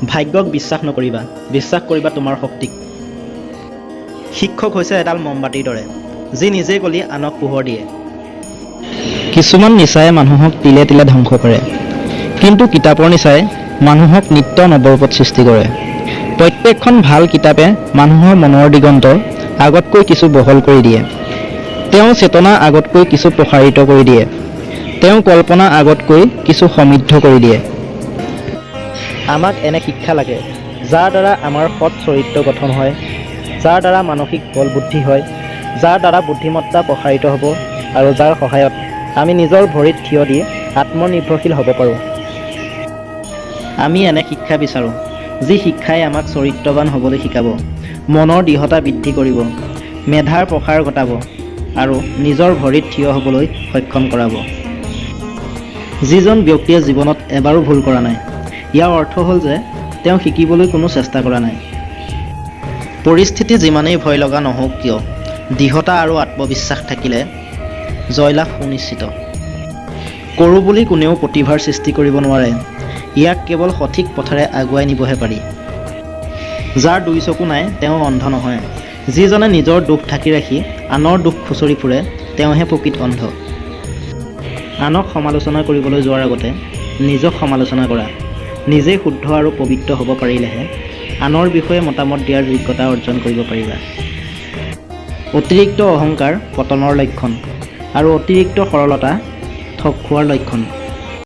ভাগ্যক বিশ্বাস নকৰিবা, বিশ্বাস কৰিবা তোমাৰ শক্তিক। শিক্ষক হৈছে এডাল মমবাতিৰ দৰে, যি নিজে গলি আনক পোহৰ দিয়ে। কিছুমান নিচাই মানুহক তিলে তিলে ধ্বংস কৰে, কিন্তু কিতাপৰ নিচাই মানুহক নিত্য নৱৰূপত সৃষ্টি কৰে। প্ৰত্যেকখন ভাল কিতাপে মানুহৰ মনৰ দিগন্ত আগতকৈ কিছু বহল কৰি দিয়ে। তেওঁ চেতনা আগতকৈ কিছু প্ৰসাৰিত কৰি দিয়ে। তেওঁ কল্পনা আগতকৈ কিছু সমৃদ্ধ কৰি দিয়ে। আমাক এনে শিক্ষা লাগে, যাৰ দ্বাৰা আমাৰ সৎ চৰিত্ৰ গঠন হয়, যাৰ দ্বাৰা মানসিক বল বুদ্ধি হয়, যাৰ দ্বাৰা বুদ্ধিমত্তা প্ৰসাৰিত হ'ব আৰু যাৰ সহায়ত আমি নিজৰ ভৰিত থিয় দি আত্মনিৰ্ভৰশীল হ'ব পাৰোঁ। আমি এনে শিক্ষা বিচাৰোঁ, যি শিক্ষাই আমাক চৰিত্ৰৱান হ'বলৈ শিকাব, মনৰ দৃঢ়তা বৃদ্ধি কৰিব, মেধাৰ প্ৰসাৰ ঘটাব আৰু নিজৰ ভৰিত থিয় হ'বলৈ সক্ষম কৰাব। যিজন ব্যক্তিয়ে জীৱনত এবাৰো ভুল কৰা নাই, ইয়াৰ অৰ্থ হ'ল যে তেওঁ শিকিবলৈ কোনো চেষ্টা কৰা নাই। পৰিস্থিতি যিমানেই ভয় লগা নহওক কিয়, দৃঢ়তা আৰু আত্মবিশ্বাস থাকিলে জয়লাভ সুনিশ্চিত। কৰোঁ বুলি কোনেও প্ৰতিভাৰ সৃষ্টি কৰিব নোৱাৰে, ইয়াক কেৱল সঠিক পথেৰে আগুৱাই নিবহে পাৰি। যাৰ দুই চকু নাই তেওঁ অন্ধ নহয়। যিজনে নিজৰ দুখ ঢাকি ৰাখি আনৰ দুখ খুচৰি ফুৰে, তেওঁহে প্ৰকৃত অন্ধ। আনক সমালোচনা কৰিবলৈ যোৱাৰ আগতে নিজক সমালোচনা কৰা। নিজেই শুদ্ধ আৰু পবিত্ৰ হ'ব পাৰিলেহে আনৰ বিষয়ে মতামত দিয়াৰ যোগ্যতা অৰ্জন কৰিব পাৰিবা। অতিৰিক্ত অহংকাৰ পতনৰ লক্ষণ আৰু অতিৰিক্ত সৰলতা ঠগ খোৱাৰ লক্ষণ।